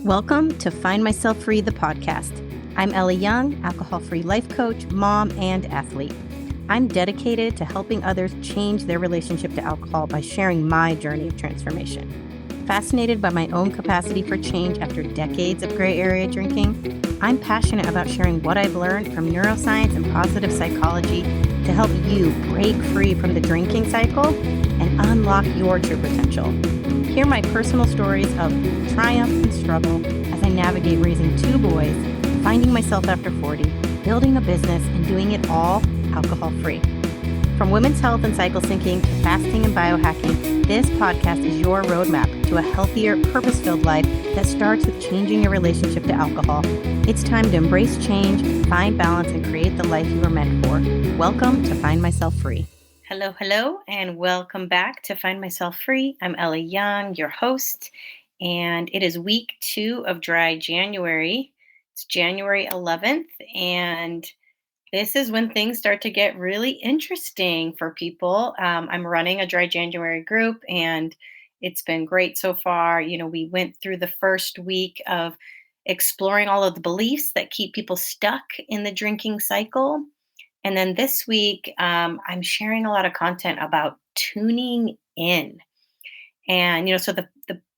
Welcome to Find Myself Free, the podcast. I'm Ellie Young, alcohol-free life coach, mom, and athlete. I'm dedicated to helping others change their relationship to alcohol by sharing my journey of transformation. Fascinated by my own capacity for change after decades of gray area drinking, I'm passionate about sharing what I've learned from neuroscience and positive psychology to help you break free from the drinking cycle and unlock your true potential. Hear my personal stories of triumph and struggle as I navigate raising two boys, finding myself after 40, building a business, and doing it all alcohol-free. From women's health and cycle syncing to fasting and biohacking, this podcast is your roadmap to a healthier, purpose-filled life that starts with changing your relationship to alcohol. It's time to embrace change, find balance, and create the life you were meant for. Welcome to Find Myself Free. Hello, and welcome back to Find Myself Free. I'm Ellie Young, your host, and it is week 2 of Dry January. It's January 11th, and this is when things start to get really interesting for people. I'm running a Dry January group, and it's been great so far. You know, we went through the first week of exploring all of the beliefs that keep people stuck in the drinking cycle. And then this week, I'm sharing a lot of content about tuning in. And, so the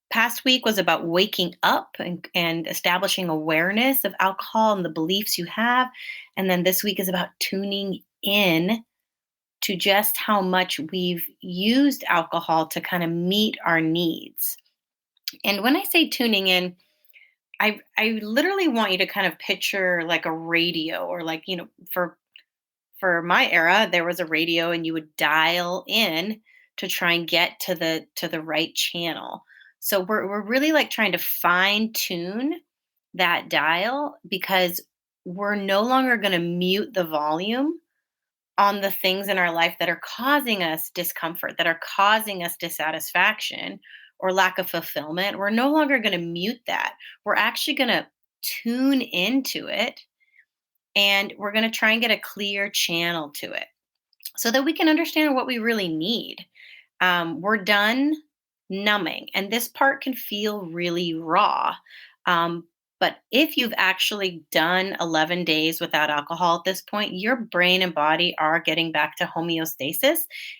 past week was about waking up and establishing awareness of alcohol and the beliefs you have. And then this week is about tuning in to just how much we've used alcohol to kind of meet our needs. And when I say tuning in, I literally want you to kind of picture like a radio or like, for my era, there was a radio and you would dial in to try and get to the right channel. So we're really like trying to fine tune that dial because we're no longer going to mute the volume on the things in our life that are causing us discomfort, that are causing us dissatisfaction or lack of fulfillment. We're no longer going to mute that. We're actually going to tune into it. And we're going to try and get a clear channel to it so that we can understand what we really need. We're done numbing, and this part can feel really raw. But if you've actually done 11 days without alcohol at this point, your brain and body are getting back to homeostasis,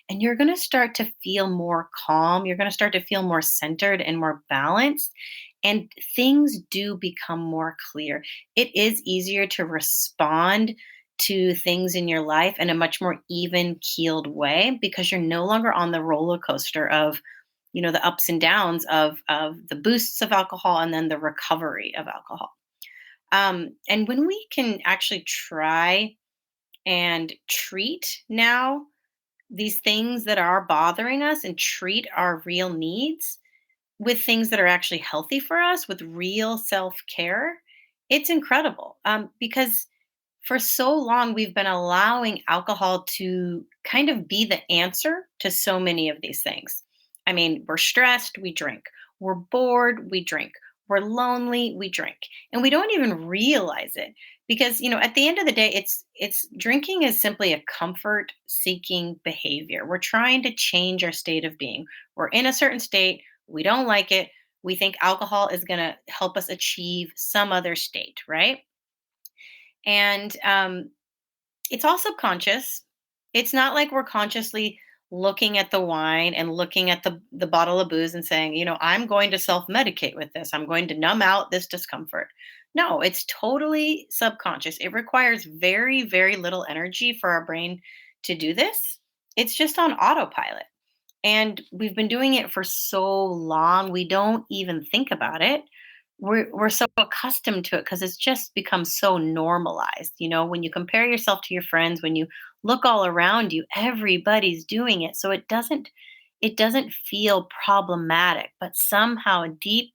and you're going to start to feel more calm. You're going to start to feel more centered and more balanced. And things do become more clear. It is easier to respond to things in your life in a much more even keeled way because you're no longer on the roller coaster of, the ups and downs of the boosts of alcohol and then the recovery of alcohol. And when we can actually try and treat now these things that are bothering us and treat our real needs with things that are actually healthy for us, with real self-care, it's incredible. Because for so long, we've been allowing alcohol to kind of be the answer to so many of these things. I mean, we're stressed, we drink. We're bored, we drink. We're lonely, we drink. And we don't even realize it because, at the end of the day, it's drinking is simply a comfort seeking behavior. We're trying to change our state of being. We're in a certain state. We don't like it. We think alcohol is going to help us achieve some other state, right? And it's all subconscious. It's not like we're consciously looking at the wine and looking at the bottle of booze and saying, I'm going to self-medicate with this. I'm going to numb out this discomfort. No, it's totally subconscious. It requires very, very little energy for our brain to do this. It's just on autopilot. And we've been doing it for so long, we don't even think about it. We're so accustomed to it because it's just become so normalized. When you compare yourself to your friends, when you look all around you, everybody's doing it. So it doesn't feel problematic, but somehow deep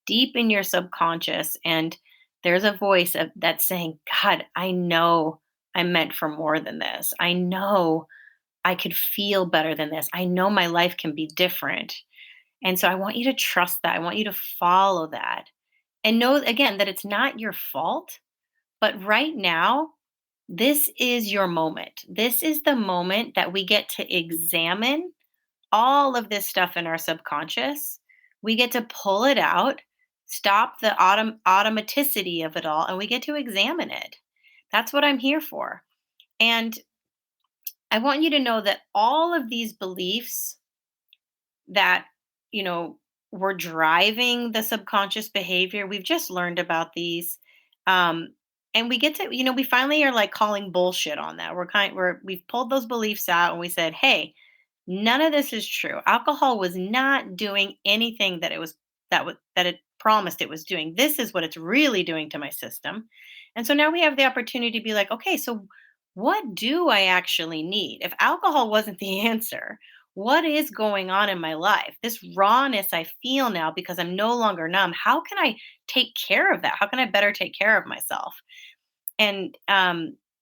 in your subconscious, and there's a voice that's saying, God, I know I'm meant for more than this. I know I could feel better than this. I know my life can be different. And so I want you to trust that. I want you to follow that and know again that it's not your fault. But right now, this is your moment. This is the moment that we get to examine all of this stuff in our subconscious. We get to pull it out stop the automaticity of it all, and we get to examine it. That's what I'm here for. And I want you to know that all of these beliefs that, you know, were driving the subconscious behavior, we've just learned about these. Um, and we get to, we finally are like calling bullshit on that. We've pulled those beliefs out and we said, hey, none of this is true. Alcohol was not doing anything that it promised it was doing. This is what it's really doing to my system. And so now we have the opportunity to be like, okay, so what do I actually need? If alcohol wasn't the answer, what is going on in my life? This rawness I feel now because I'm no longer numb. How can I take care of that? How can I better take care of myself? And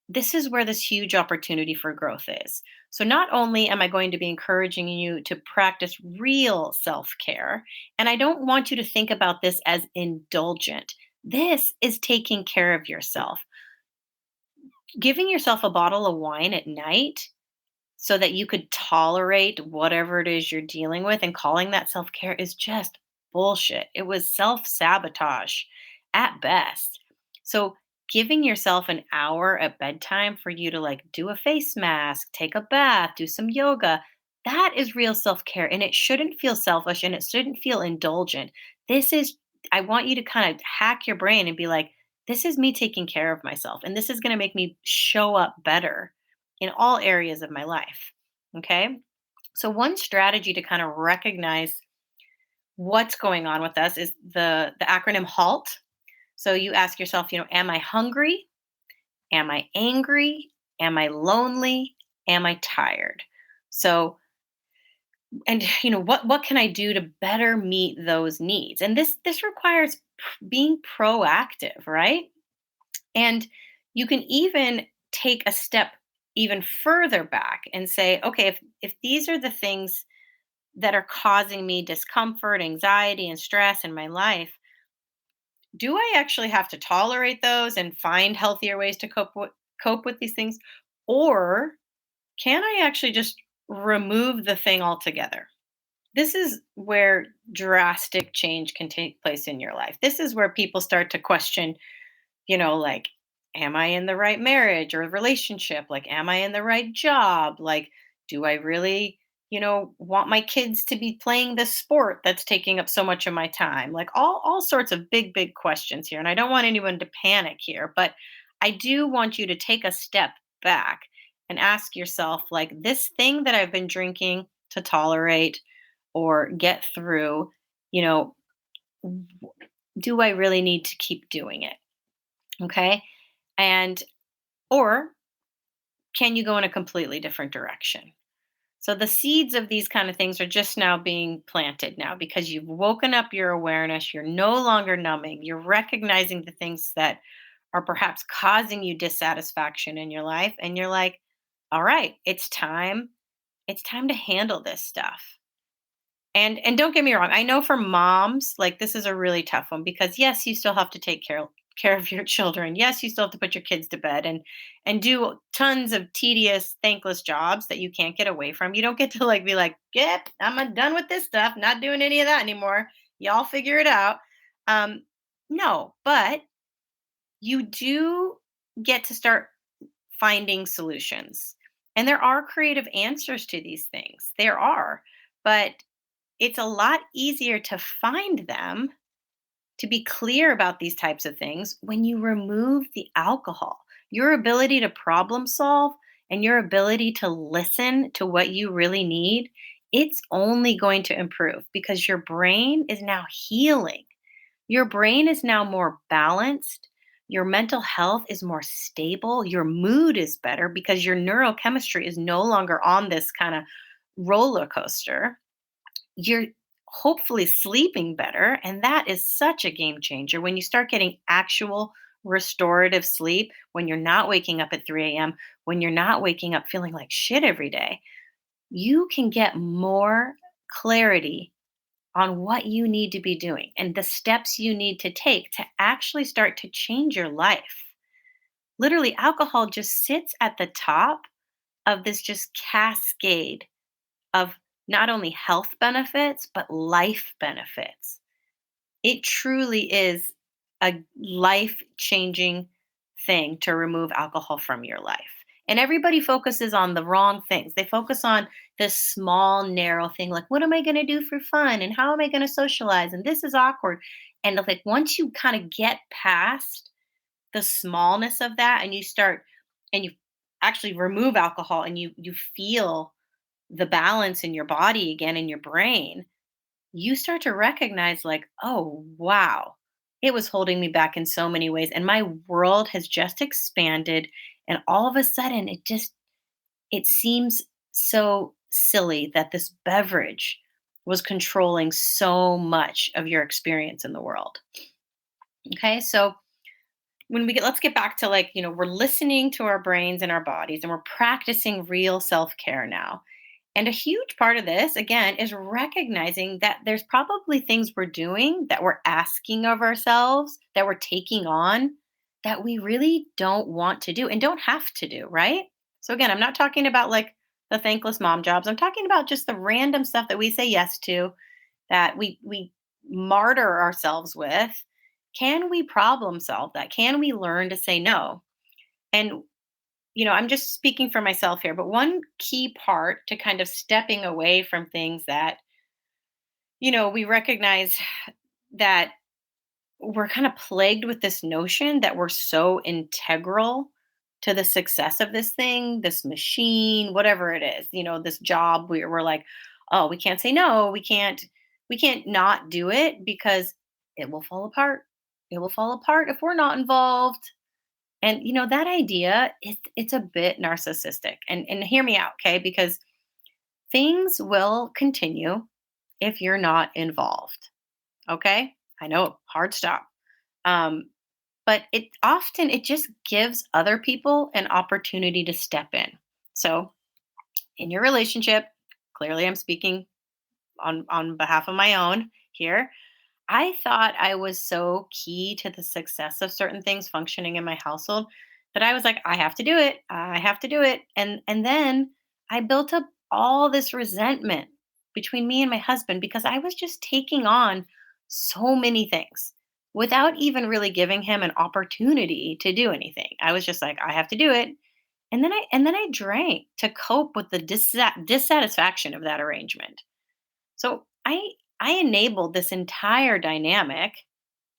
this is where this huge opportunity for growth is. So, not only am I going to be encouraging you to practice real self care, and I don't want you to think about this as indulgent. This is taking care of yourself. Giving yourself a bottle of wine at night so that you could tolerate whatever it is you're dealing with and calling that self care is just bullshit. It was self sabotage at best. So, giving yourself an hour at bedtime for you to like do a face mask, take a bath, do some yoga, that is real self care. And it shouldn't feel selfish and it shouldn't feel indulgent. This is, I want you to kind of hack your brain and be like, this is me taking care of myself. And this is going to make me show up better in all areas of my life. Okay. So, one strategy to kind of recognize what's going on with us is the acronym HALT. So, you ask yourself, am I hungry? Am I angry? Am I lonely? Am I tired? So, and what can I do to better meet those needs? And this requires being proactive, right? And you can even take a step even further back and say, okay, if these are the things that are causing me discomfort, anxiety, and stress in my life, do I actually have to tolerate those and find healthier ways to cope with these things? Or can I actually just remove the thing altogether? This is where drastic change can take place in your life. This is where people start to question, like, am I in the right marriage or relationship? Like, am I in the right job? Like, do I really, want my kids to be playing this sport that's taking up so much of my time? Like, all sorts of big, big questions here. And I don't want anyone to panic here, but I do want you to take a step back and ask yourself, like, this thing that I've been drinking to tolerate or get through, you know, w- do I really need to keep doing it? Okay. And, or can you go in a completely different direction? So the seeds of these kind of things are just now being planted now because you've woken up your awareness. You're no longer numbing. You're recognizing the things that are perhaps causing you dissatisfaction in your life. And you're like, all right, it's time. It's time to handle this stuff. And don't get me wrong, I know for moms, like this is a really tough one because yes, you still have to take care of your children. Yes, you still have to put your kids to bed and do tons of tedious, thankless jobs that you can't get away from. You don't get to like be like, "Yep, I'm done with this stuff. Not doing any of that anymore. Y'all figure it out." Um, no, but you do get to start finding solutions. And there are creative answers to these things. There are. But it's a lot easier to find them, to be clear about these types of things when you remove the alcohol. Your ability to problem solve and your ability to listen to what you really need, it's only going to improve because your brain is now healing. Your brain is now more balanced. Your mental health is more stable. Your mood is better because your neurochemistry is no longer on this kind of roller coaster. You're hopefully sleeping better. And that is such a game changer when you start getting actual restorative sleep, when you're not waking up at 3 a.m., when you're not waking up feeling like shit every day. You can get more clarity on what you need to be doing and the steps you need to take to actually start to change your life. Literally, alcohol just sits at the top of this just cascade of not only health benefits, but life benefits. It truly is a life-changing thing to remove alcohol from your life. And everybody focuses on the wrong things. They focus on this small, narrow thing like, what am I going to do for fun? And how am I going to socialize? And this is awkward. And like once you kind of get past the smallness of that and you start and you actually remove alcohol and you feel the balance in your body again in your brain, you start to recognize like, oh wow, it was holding me back in so many ways and my world has just expanded, and all of a sudden it seems so silly that this beverage was controlling so much of your experience in the world. Okay, so when we get let's get back to like, we're listening to our brains and our bodies and we're practicing real self-care now. And a huge part of this, again, is recognizing that there's probably things we're doing that we're asking of ourselves, that we're taking on, that we really don't want to do and don't have to do, right? So, again, I'm not talking about like the thankless mom jobs. I'm talking about just the random stuff that we say yes to, that we martyr ourselves with. Can we problem solve that? Can we learn to say no? And I'm just speaking for myself here, but one key part to kind of stepping away from things that, we recognize that we're kind of plagued with this notion that we're so integral to the success of this thing, this machine, whatever it is, this job where we're like, oh, we can't say no, we can't not do it because it will fall apart. It will fall apart if we're not involved. And that idea, it's a bit narcissistic. And hear me out, okay? Because things will continue if you're not involved. Okay? I know, hard stop. Um, but it just gives other people an opportunity to step in. So in your relationship, clearly I'm speaking on behalf of my own here. I thought I was so key to the success of certain things functioning in my household that I was like, I have to do it. I have to do it. And then I built up all this resentment between me and my husband because I was just taking on so many things without even really giving him an opportunity to do anything. I was just like, I have to do it. And then I drank to cope with the dissatisfaction of that arrangement. So I enabled this entire dynamic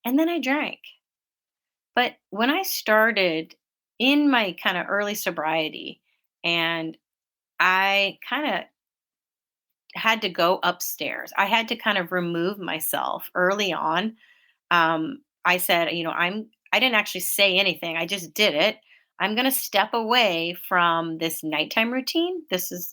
and then I drank. But when I started in my kind of early sobriety and I kind of had to go upstairs, I had to kind of remove myself early on. I said, I didn't actually say anything. I just did it. I'm going to step away from this nighttime routine. This is,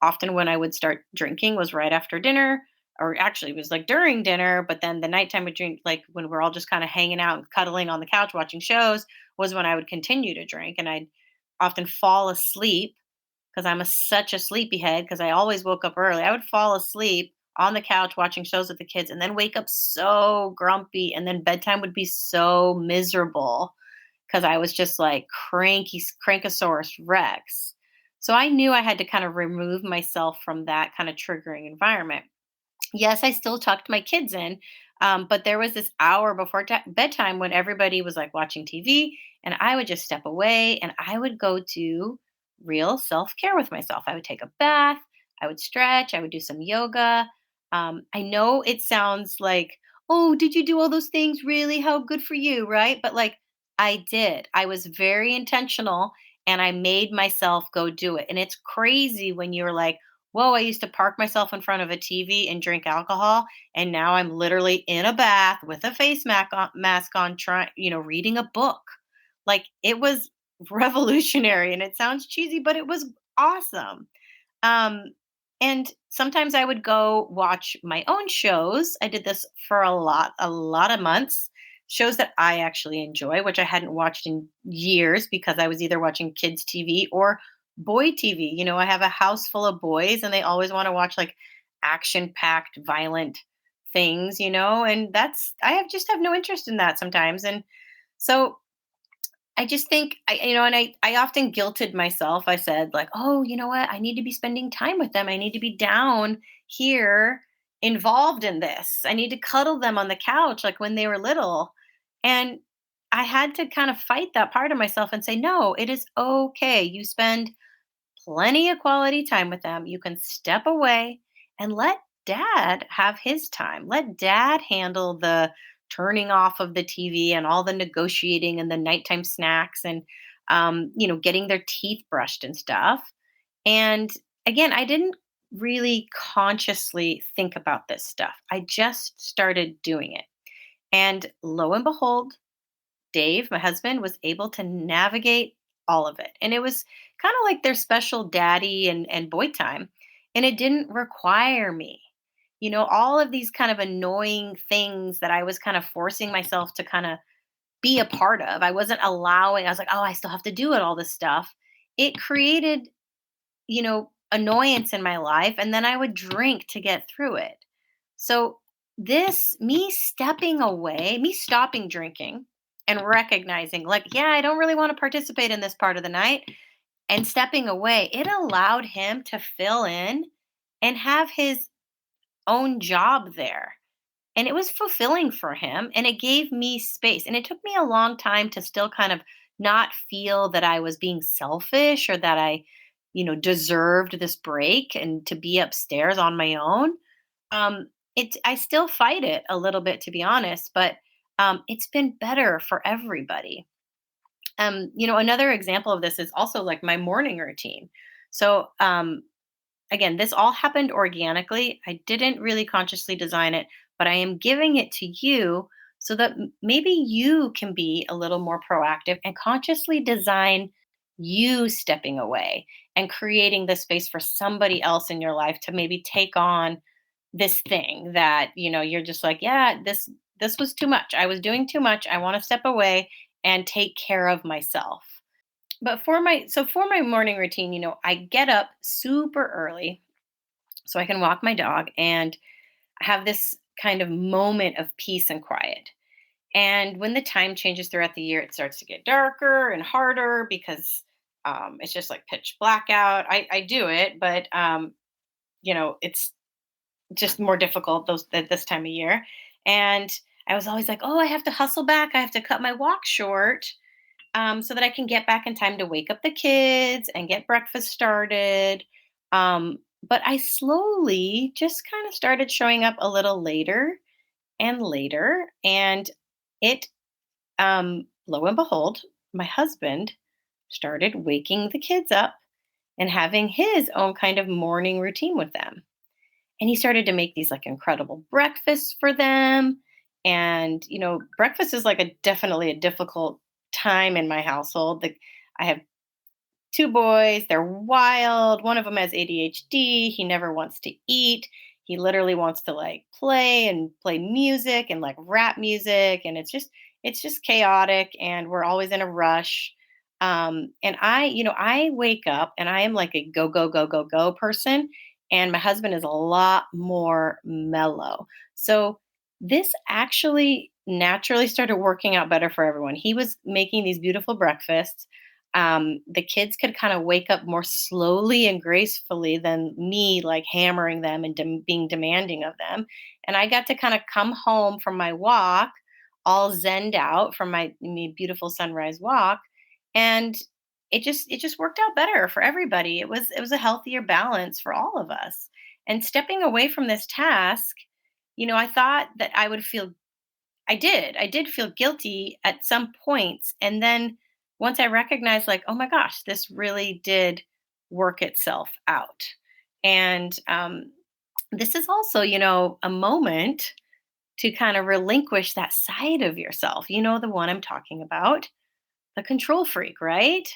often when I would start drinking was right after dinner, or actually it was like during dinner, but then the nighttime would drink, like when we're all just kind of hanging out and cuddling on the couch watching shows, was when I would continue to drink. And I'd often fall asleep because I'm such a sleepyhead because I always woke up early. I would fall asleep on the couch watching shows with the kids and then wake up so grumpy. And then bedtime would be so miserable because I was just like crankosaurus Rex. So I knew I had to kind of remove myself from that kind of triggering environment. Yes, I still tucked my kids in, but there was this hour before bedtime when everybody was like watching TV, and I would just step away and I would go do real self care with myself. I would take a bath, I would stretch, I would do some yoga. I know it sounds like, oh, did you do all those things? Really? How good for you, right? But like, I did. I was very intentional and I made myself go do it. And it's crazy when you're like, whoa, I used to park myself in front of a TV and drink alcohol. And now I'm literally in a bath with a mask on trying, reading a book. Like it was revolutionary and it sounds cheesy, but it was awesome. Um, and sometimes I would go watch my own shows. I did this for a lot of months. Shows that I actually enjoy, which I hadn't watched in years because I was either watching kids' TV or boy TV. I have a house full of boys and they always want to watch like action packed, violent things, and I just have no interest in that sometimes. And so I just think and I often guilted myself. I said like, "Oh, you know what? I need to be spending time with them. I need to be down here." involved in this. I need to cuddle them on the couch like when they were little. And I had to kind of fight that part of myself and say, no, it is okay. You spend plenty of quality time with them. You can step away and let dad have his time. Let dad handle the turning off of the TV and all the negotiating and the nighttime snacks and, getting their teeth brushed and stuff. And again, I didn't really consciously think about this stuff. I just started doing it. And lo and behold, Dave, my husband, was able to navigate all of it. And it was kind of like their special daddy and boy time. And it didn't require me. All of these kind of annoying things that I was kind of forcing myself to kind of be a part of. I wasn't allowing, I was like, oh, I still have to do it, all this stuff. It created, annoyance in my life. And then I would drink to get through it. So, me stepping away, me stopping drinking and recognizing, like, yeah, I don't really want to participate in this part of the night and stepping away, it allowed him to fill in and have his own job there. And it was fulfilling for him and it gave me space. And it took me a long time to still kind of not feel that I was being selfish or that I, deserved this break and to be upstairs on my own. I still fight it a little bit, to be honest, but it's been better for everybody. Another example of this is also like my morning routine. So again, this all happened organically. I didn't really consciously design it, but I am giving it to you so that maybe you can be a little more proactive and consciously design you stepping away and creating the space for somebody else in your life to maybe take on this thing that, you're just like, yeah, this was too much. I was doing too much. I want to step away and take care of myself. But for my morning routine, I get up super early so I can walk my dog and have this kind of moment of peace and quiet. And when the time changes throughout the year, it starts to get darker and harder because it's just like pitch black out. I do it, but it's just more difficult at this time of year. And I was always like, oh, I have to hustle back. I have to cut my walk short so that I can get back in time to wake up the kids and get breakfast started. But I slowly just kind of started showing up a little later and later. And it, lo and behold, my husband started waking the kids up and having his own kind of morning routine with them. And he started to make these like incredible breakfasts for them. And, breakfast is like definitely a difficult time in my household. I have two boys, they're wild. One of them has ADHD. He never wants to eat. He literally wants to like play and play music and like rap music. And it's just chaotic and we're always in a rush. And I wake up and I am like a go, go, go, go, go person. And my husband is a lot more mellow. So this actually naturally started working out better for everyone. He was making these beautiful breakfasts. The kids could kind of wake up more slowly and gracefully than me, like hammering them and being demanding of them. And I got to kind of come home from my walk, all zenned out from my beautiful sunrise walk, and it just worked out better for everybody. It was a healthier balance for all of us. And stepping away from this task, I thought that I did feel guilty at some points. And then once I recognized, like, oh my gosh, this really did work itself out. And this is also, a moment to kind of relinquish that side of yourself, the one I'm talking about, the control freak, right?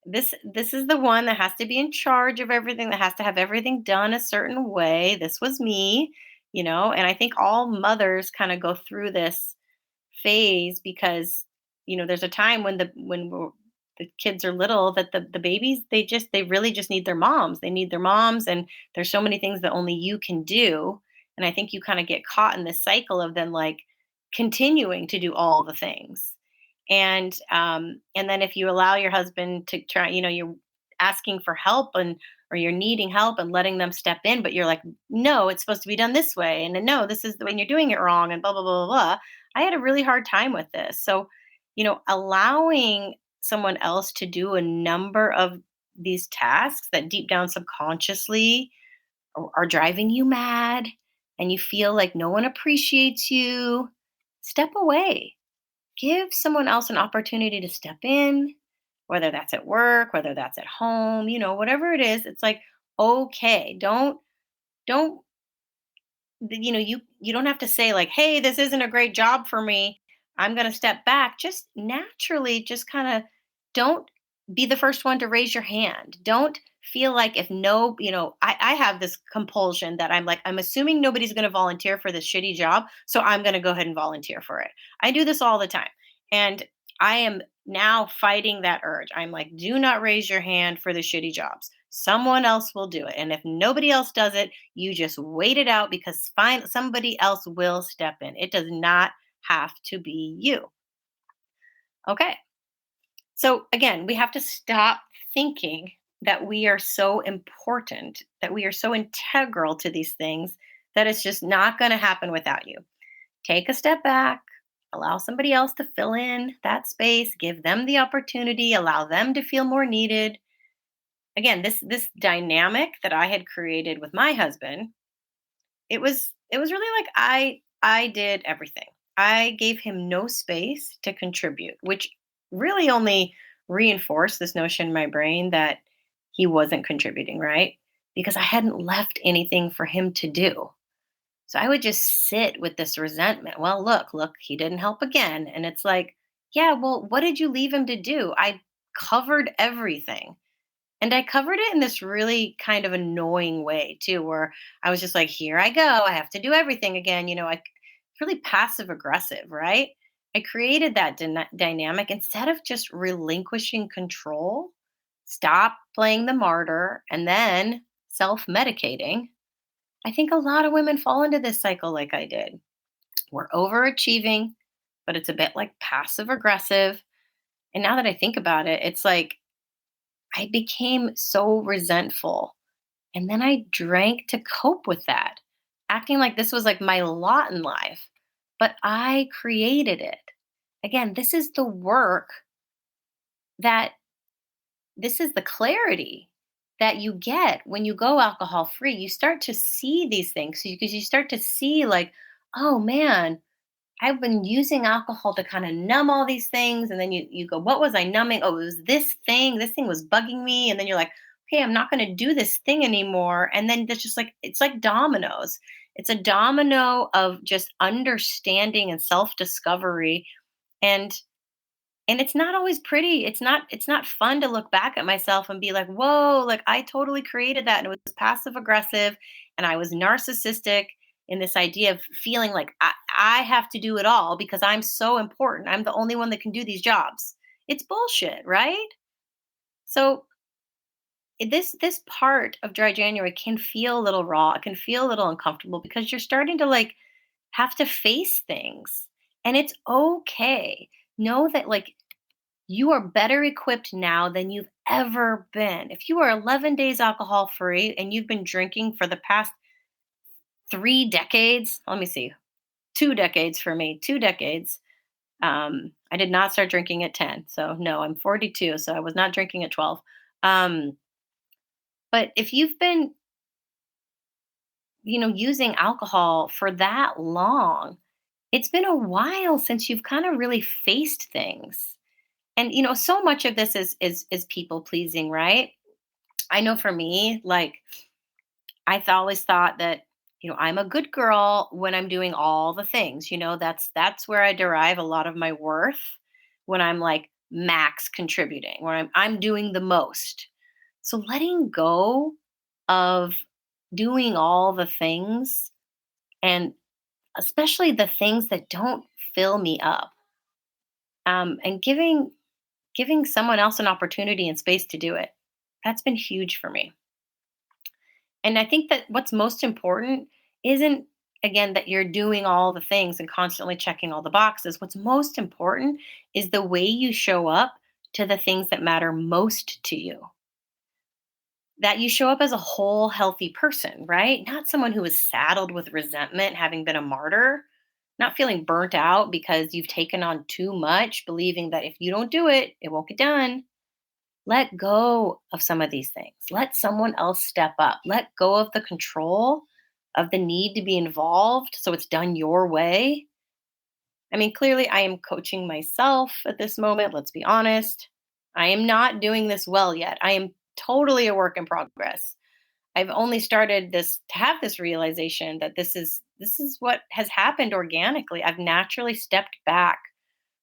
This is the one that has to be in charge of everything, that has to have everything done a certain way. This was me, and I think all mothers kind of go through this phase because there's a time the kids are little that the babies they really just need their moms. They need their moms, and there's so many things that only you can do. And I think you kind of get caught in this cycle of then like continuing to do all the things. And then if you allow your husband to try, you're asking for help and or you're needing help and letting them step in, but you're like, no, it's supposed to be done this way. And then, no, this is the way you're doing it wrong, and blah, blah, blah, blah, blah. I had a really hard time with this. So, allowing someone else to do a number of these tasks that deep down subconsciously are driving you mad and you feel like no one appreciates you, step away. Give someone else an opportunity to step in, whether that's at work, whether that's at home, whatever it is. It's like, okay, don't you don't have to say like, hey, this isn't a great job for me, I'm going to step back. Just naturally, just kind of don't be the first one to raise your hand. Don't feel like, if no, I have this compulsion that I'm like, I'm assuming nobody's going to volunteer for this shitty job, so I'm going to go ahead and volunteer for it. I do this all the time, and I am now fighting that urge. I'm like, do not raise your hand for the shitty jobs. Someone else will do it. And if nobody else does it, you just wait it out, because somebody else will step in. It does not have to be you. Okay. So again, we have to stop thinking that we are so important, that we are so integral to these things, that it's just not going to happen without you. Take a step back, allow somebody else to fill in that space, give them the opportunity, allow them to feel more needed. Again, this dynamic that I had created with my husband, it was really like I did everything. I gave him no space to contribute, which really only reinforced this notion in my brain that he wasn't contributing, right? Because I hadn't left anything for him to do. So I would just sit with this resentment. Well, look, he didn't help again. And it's like, yeah, well, what did you leave him to do? I covered everything. And I covered it in this really kind of annoying way too, where I was just like, here I go. I have to do everything again. It's really passive aggressive, right? I created that dynamic instead of just relinquishing control, stop playing the martyr, and then self medicating. I think a lot of women fall into this cycle like I did. We're overachieving, but it's a bit like passive aggressive. And now that I think about it, it's like I became so resentful. And then I drank to cope with that, acting like this was like my lot in life. But I created it. Again, that this is the clarity that you get when you go alcohol free. You start to see these things because you start to see like, oh man, I've been using alcohol to kind of numb all these things. And then you go, what was I numbing? Oh, it was this thing. This thing was bugging me. And then you're like, okay, I'm not going to do this thing anymore. And then it's just like, it's like dominoes. It's a domino of just understanding and self-discovery. And it's not always pretty. It's not fun to look back at myself and be like, whoa, like I totally created that. And it was passive aggressive and I was narcissistic in this idea of feeling like I have to do it all because I'm so important. I'm the only one that can do these jobs. It's bullshit, right? So this part of dry January can feel a little raw. It can feel a little uncomfortable because you're starting to like have to face things. And it's okay. Know that like you are better equipped now than you've ever been. If you are 11 days alcohol free and you've been drinking for the past 3 decades, let me see, 2 decades for me, 2 decades. I did not start drinking at 10. So no, I'm 42. So I was not drinking at 12. Um, but if you've been, using alcohol for that long, it's been a while since you've kind of really faced things. And so much of this is people pleasing, right? I know for me, like always thought that I'm a good girl when I'm doing all the things. That's where I derive a lot of my worth, when I'm like max contributing, where I'm doing the most. So letting go of doing all the things, and especially the things that don't fill me up, and giving someone else an opportunity and space to do it. That's been huge for me. And I think that what's most important isn't, again, that you're doing all the things and constantly checking all the boxes. What's most important is the way you show up to the things that matter most to you. that you show up as a whole healthy person, right? Not someone who is saddled with resentment, having been a martyr, not feeling burnt out because you've taken on too much, believing that if you don't do it, it won't get done. Let go of some of these things. Let someone else step up. Let go of the control of the need to be involved so it's done your way. I mean, clearly, I am coaching myself at this moment. Let's be honest. I am not doing this well yet. I am totally a work in progress. I've only started this to have this realization that this is what has happened organically. I've naturally stepped back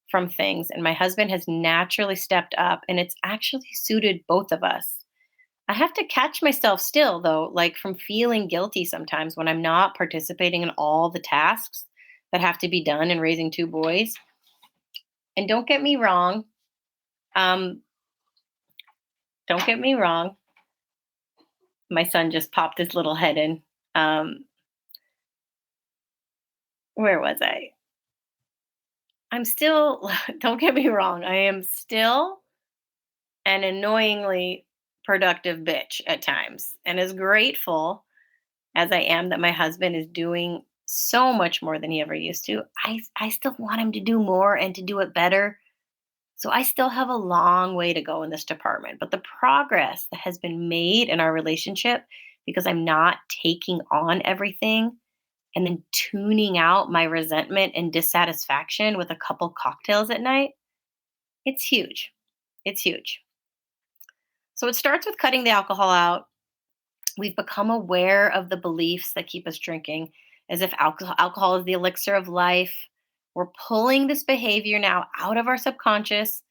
from things and my husband has naturally stepped up and it's actually suited both of us. I have to catch myself still though, like from feeling guilty sometimes when I'm not participating in all the tasks that have to be done in raising two boys. And um don't get me wrong, my son just popped his little head in. Um where was I? I'm still don't get me wrong, I am still an annoyingly productive bitch at times. And as grateful as I am that my husband is doing so much more than he ever used to, I still want him to do more and to do it better. So I still have a long way to go in this department. But the progress that has been made in our relationship because I'm not taking on everything and then tuning out my resentment and dissatisfaction with a couple cocktails at night, it's huge. It's huge. So it starts with cutting the alcohol out. We've become aware of the beliefs that keep us drinking, as if alcohol is the elixir of life. We're pulling this behavior now out of our subconscious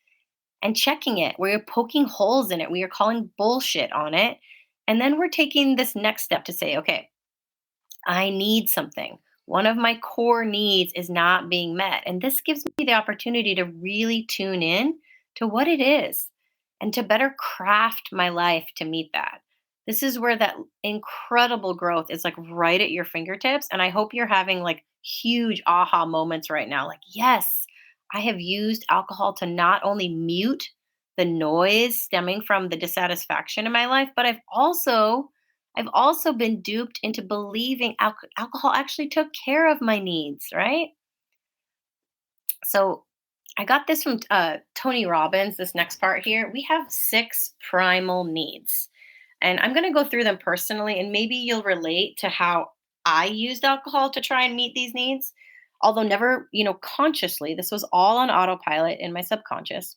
and checking it. We're poking holes in it. We are calling bullshit on it. And then we're taking this next step to say, okay, I need something. One of my core needs is not being met. And this gives me the opportunity to really tune in to what it is and to better craft my life to meet that. This is where that incredible growth is like right at your fingertips. And I hope you're having like huge aha moments right now. Like, yes, I have used alcohol to not only mute the noise stemming from the dissatisfaction in my life, but I've also been duped into believing alcohol actually took care of my needs, right? So I got this from Tony Robbins, this next part here. We have six primal needs. And I'm going to go through them personally, and maybe you'll relate to how I used alcohol to try and meet these needs. Although never, consciously, this was all on autopilot in my subconscious.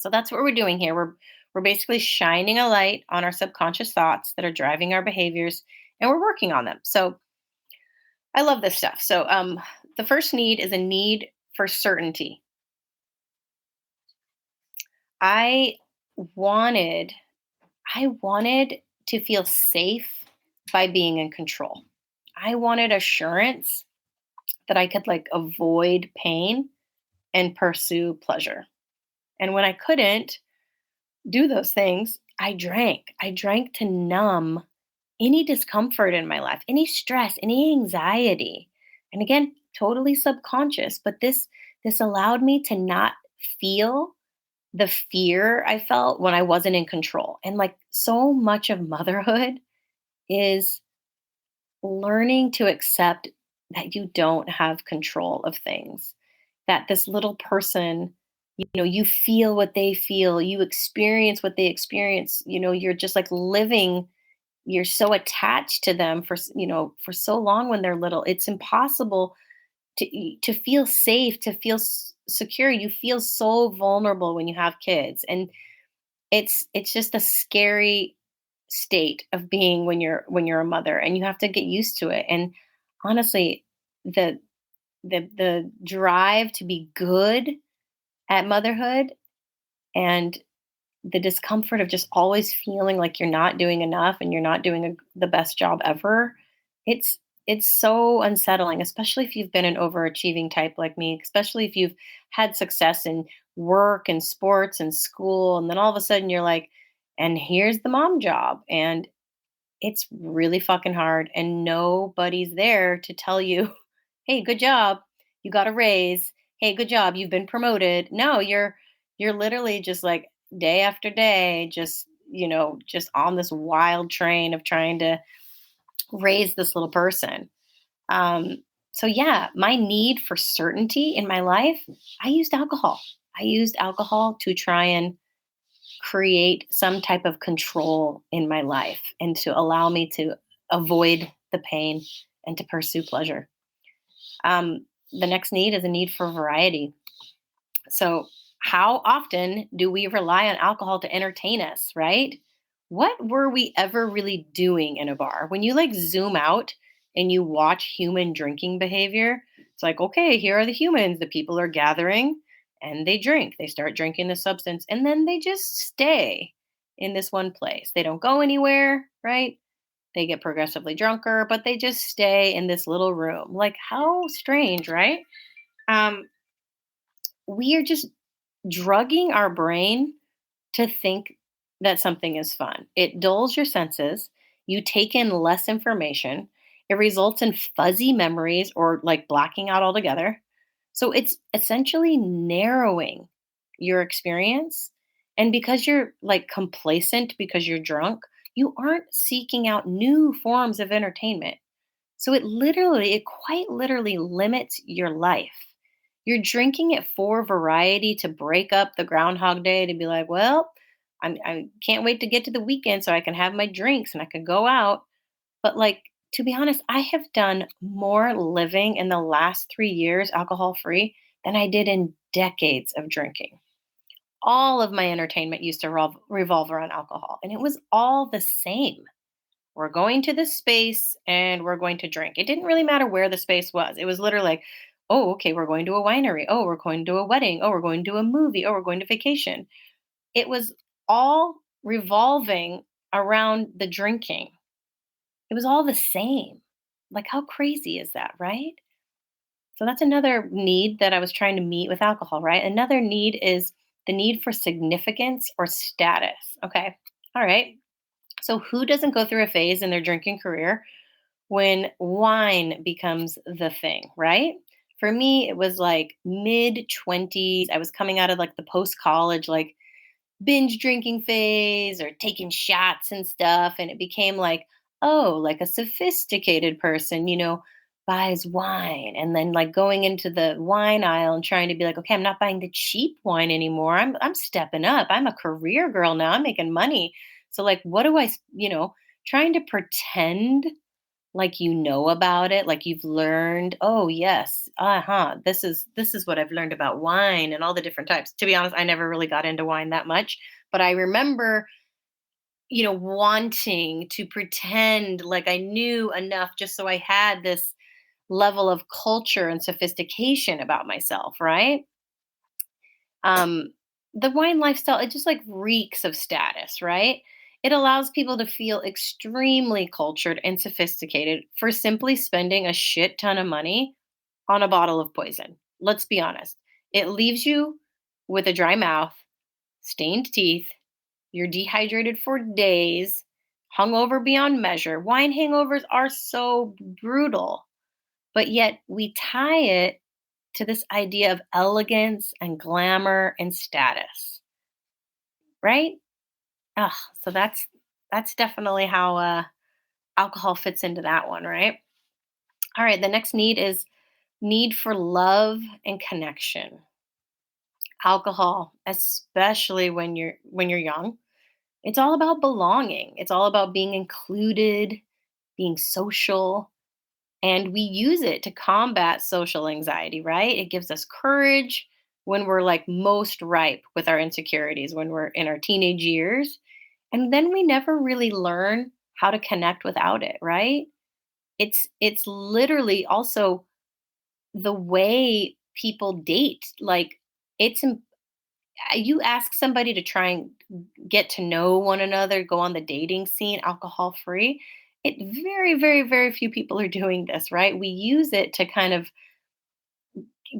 So that's what we're doing here. We're basically shining a light on our subconscious thoughts that are driving our behaviors, and we're working on them. So I love this stuff. So the first need is a need for certainty. I wanted I wanted to feel safe by being in control. I wanted assurance that I could like avoid pain and pursue pleasure. And when I couldn't do those things, I drank. I drank to numb any discomfort in my life, any stress, any anxiety. And again, totally subconscious, but this allowed me to not feel the fear I felt when I wasn't in control. And like so much of motherhood is learning to accept that you don't have control of things, that this little person, you feel what they feel, you experience what they experience, you're just like living, you're so attached to them for so long when they're little. It's impossible to feel safe, to feel secure. You feel so vulnerable when you have kids, and it's just a scary state of being when you're a mother, and you have to get used to it. And honestly, the the drive to be good at motherhood and the discomfort of just always feeling like you're not doing enough and you're not doing the best job ever, it's it's so unsettling, especially if you've been an overachieving type like me, especially if you've had success in work and sports and school, and then all of a sudden you're like, and here's the mom job, and it's really fucking hard, and nobody's there to tell you, hey, good job, you got a raise, hey, good job, you've been promoted. No, you're literally just like day after day, just just on this wild train of trying to raise this little person. Um, so yeah, my need for certainty in my life, I used alcohol. I used alcohol to try and create some type of control in my life and to allow me to avoid the pain and to pursue pleasure. The next need is a need for variety. So, how often do we rely on alcohol to entertain us, right? What were we ever really doing in a bar? When you like zoom out and you watch human drinking behavior, it's like, okay, here are the humans. The people are gathering and they drink. They start drinking the substance and then they just stay in this one place. They don't go anywhere, right? They get progressively drunker, but they just stay in this little room. Like, how strange, right? Um, we are just drugging our brain to think that something is fun. It dulls your senses. You take in less information. It results in fuzzy memories or like blacking out altogether. So it's essentially narrowing your experience. And because you're like complacent because you're drunk, you aren't seeking out new forms of entertainment. So it quite literally limits your life. You're drinking it for variety to break up the Groundhog Day to be like, well, I can't wait to get to the weekend so I can have my drinks and I can go out. But like, to be honest, I have done more living in the last 3 years alcohol free than I did in decades of drinking. All of my entertainment used to revolve around alcohol, and it was all the same. We're going to this space and we're going to drink. It didn't really matter where the space was. It was literally like, oh, okay, we're going to a winery. Oh, we're going to a wedding. Oh, we're going to a movie. Oh, we're going to vacation. It was all revolving around the drinking. It was all the same. Like, how crazy is that, right? So that's another need that I was trying to meet with alcohol, right? Another need is the need for significance or status. Okay. All right. So, who doesn't go through a phase in their drinking career when wine becomes the thing, right? For me, it was like mid 20s. I was coming out of like the post college, like binge drinking phase or taking shots and stuff. And it became like, oh, like a sophisticated person, buys wine and then like going into the wine aisle and trying to be like, okay, I'm not buying the cheap wine anymore. I'm stepping up. I'm a career girl now. I'm making money. So like what do trying to pretend like you know about it, like you've learned, oh yes, this is what I've learned about wine and all the different types. To be honest, I never really got into wine that much, but I remember, wanting to pretend like I knew enough just so I had this level of culture and sophistication about myself, right? um the wine lifestyle, it just like reeks of status, right? It allows people to feel extremely cultured and sophisticated for simply spending a shit ton of money on a bottle of poison. Let's be honest, it leaves you with a dry mouth, stained teeth, you're dehydrated for days, hungover beyond measure. Wine hangovers are so brutal, but yet we tie it to this idea of elegance and glamour and status, right? Ugh, so that's definitely how alcohol fits into that one, right? All right, the next need is need for love and connection. Alcohol, especially when you're young, it's all about belonging. It's all about being included, being social, and we use it to combat social anxiety, right? It gives us courage when we're like most ripe with our insecurities, when we're in our teenage years. And then we never really learn how to connect without it, right? It's literally also the way people date. Like it's you ask somebody to try and get to know one another, go on the dating scene alcohol free. It very, very, very few people are doing this, right? We use it to kind of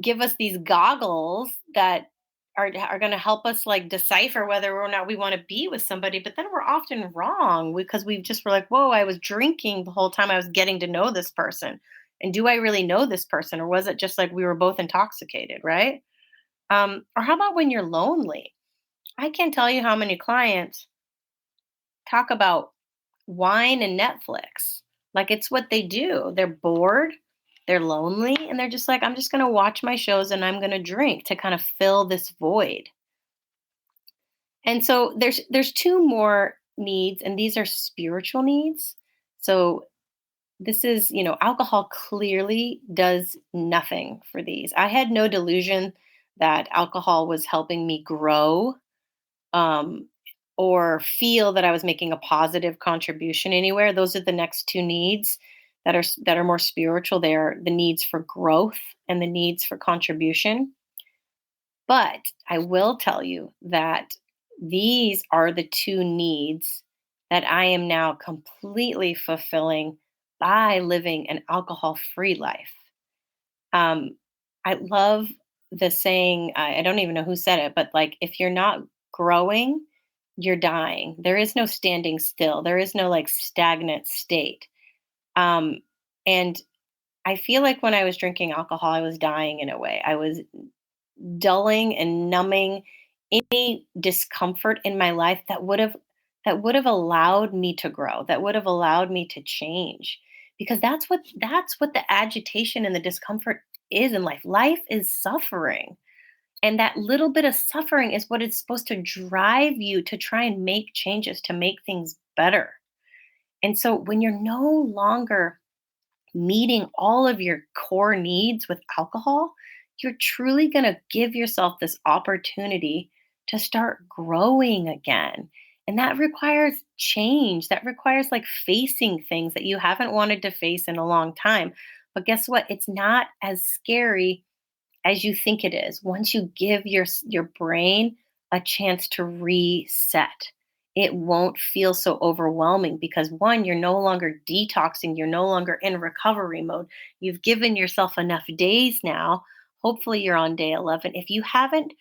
give us these goggles that are going to help us like decipher whether or not we want to be with somebody, but then we're often wrong because we just were like, whoa, I was drinking the whole time I was getting to know this person, and do I really know this person, or was it just like we were both intoxicated, right? Or how about when you're lonely? I can't tell you how many clients talk about wine and Netflix. Like it's what they do. They're bored, they're lonely, and they're just like, I'm just going to watch my shows and I'm going to drink to kind of fill this void. And so there's two more needs, and these are spiritual needs. So this is, alcohol clearly does nothing for these. I had no delusion that alcohol was helping me grow, um, or feel that I was making a positive contribution anywhere. Those are the next two needs that are more spiritual. They are the needs for growth and the needs for contribution. But I will tell you that these are the two needs that I am now completely fulfilling by living an alcohol free life. Um, I love the saying, I don't even know who said it, but like, if you're not growing, you're dying. There is no standing still, there is no like stagnant state. Um, and I feel like when I was drinking alcohol, I was dying in a way. I was dulling and numbing any discomfort in my life that would have allowed me to grow, that would have allowed me to change, because that's what the agitation and the discomfort is in life. Life is suffering, and that little bit of suffering is what is supposed to drive you to try and make changes, to make things better. And so when you're no longer meeting all of your core needs with alcohol, you're truly going to give yourself this opportunity to start growing again. And that requires change. That requires like facing things that you haven't wanted to face in a long time. But guess what? It's not as scary as you think it is. Once you give your brain a chance to reset, it won't feel so overwhelming, because one, you're no longer detoxing, you're no longer in recovery mode. You've given yourself enough days now. Hopefully you're on day 11. If you haven't,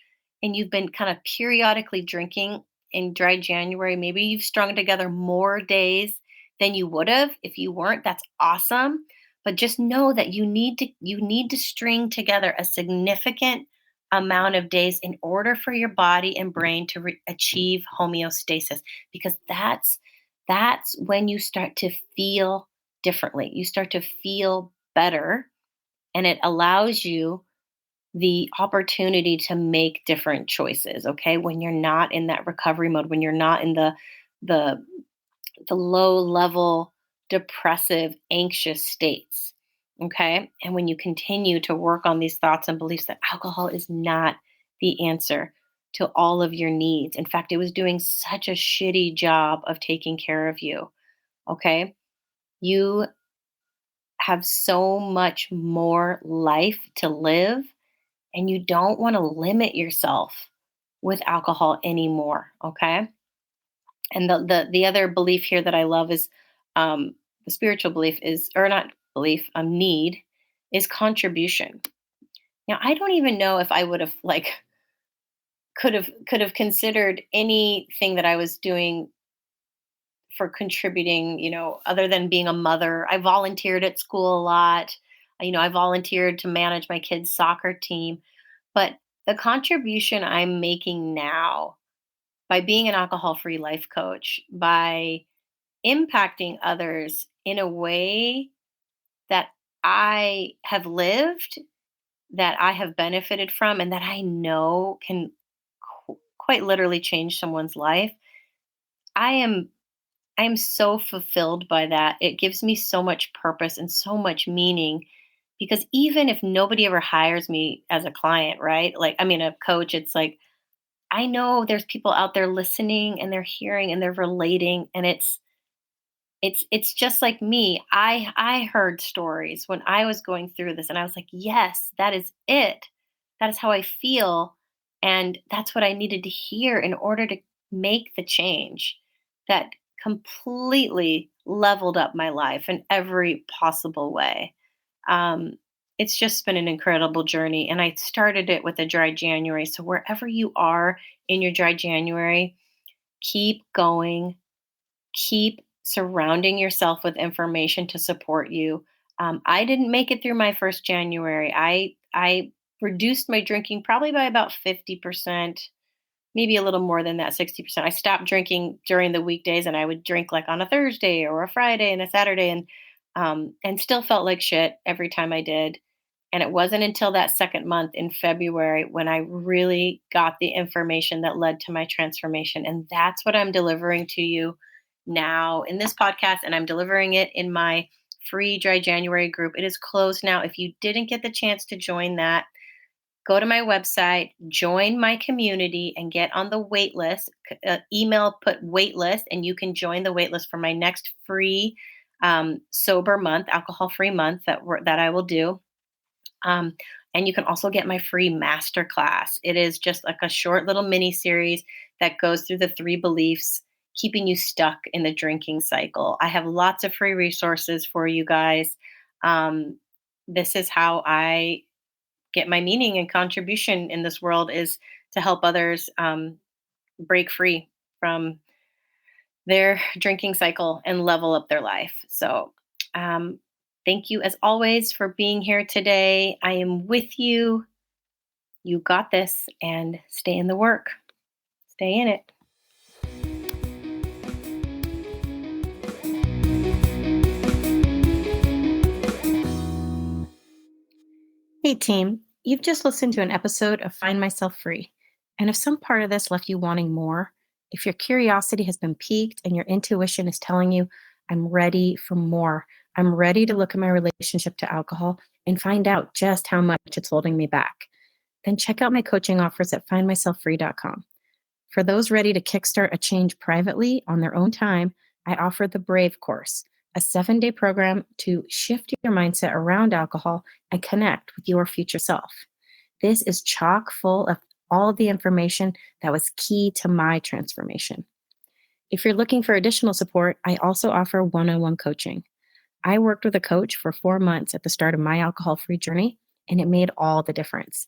and you've been kind of periodically drinking in dry January, maybe you've strung together more days than you would have if you weren't. That's awesome. But just know that you need to string together a significant amount of days in order for your body and brain to achieve homeostasis, because that's when you start to feel differently. You start to feel better, and it allows you the opportunity to make different choices. Okay, when you're not in that recovery mode, when you're not in the the low level depressive, anxious states. Okay. And when you continue to work on these thoughts and beliefs that alcohol is not the answer to all of your needs. In fact, it was doing such a shitty job of taking care of you. Okay. You have so much more life to live, and you don't want to limit yourself with alcohol anymore. Okay. And the other belief here that I love is, the spiritual belief is, or not belief, need is contribution. Now I don't even know if I would have like could have considered anything that I was doing for contributing, other than being a mother. I volunteered at school a lot. I volunteered to manage my kids' soccer team, but the contribution I'm making now by being an alcohol-free life coach, by impacting others in a way that I have lived, that I have benefited from, and that I know can quite literally change someone's life. I am I am so fulfilled by that. It gives me so much purpose and so much meaning, because even if nobody ever hires me as a client, right? Like, I mean, a coach, it's like I know there's people out there listening, and they're hearing, and they're relating, and it's just like me. I heard stories when I was going through this, and I was like, yes, that is it. That is how I feel, and that's what I needed to hear in order to make the change that completely leveled up my life in every possible way. Um, it's just been an incredible journey, and I started it with a dry January. So wherever you are in your dry January, keep going, keep surrounding yourself with information to support you. I didn't make it through my first January. I reduced my drinking probably by about 50%, maybe a little more than that, 60%. I stopped drinking during the weekdays and I would drink like on a Thursday or a Friday and a Saturday and still felt like shit every time I did. And it wasn't until that second month in February when I really got the information that led to my transformation. And that's what I'm delivering to you now in this podcast. And I'm delivering it in my free Dry January group. It is closed now. If you didn't get the chance to join that, go to my website, join my community, and get on the wait list. Email, put wait list, and you can join the wait list for my next free sober month, alcohol free month that I will do. And you can also get my free masterclass. It is just like a short little mini series that goes through the 3 beliefs keeping you stuck in the drinking cycle. I have lots of free resources for you guys. This is how I get my meaning and contribution in this world, is to help others break free from their drinking cycle and level up their life. So, thank you as always for being here today. I am with you. You got this, and stay in the work. Stay in it. Hey team, you've just listened to an episode of Find Myself Free. And if some part of this left you wanting more, if your curiosity has been piqued and your intuition is telling you, I'm ready for more, I'm ready to look at my relationship to alcohol and find out just how much it's holding me back, then check out my coaching offers at findmyselffree.com. For those ready to kickstart a change privately on their own time, I offer the Brave course, a 7-day program to shift your mindset around alcohol and connect with your future self. This is chock full of all of the information that was key to my transformation. If you're looking for additional support, I also offer one-on-one coaching. I worked with a coach for 4 months at the start of my alcohol-free journey, and it made all the difference.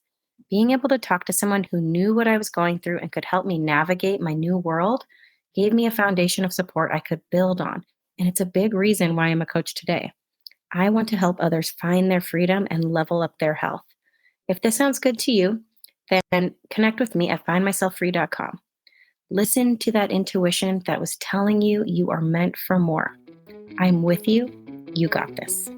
Being able to talk to someone who knew what I was going through and could help me navigate my new world gave me a foundation of support I could build on. And it's a big reason why I'm a coach today. I want to help others find their freedom and level up their health. If this sounds good to you, then connect with me at findmyselffree.com. Listen to that intuition that was telling you you are meant for more. I'm with you. You got this.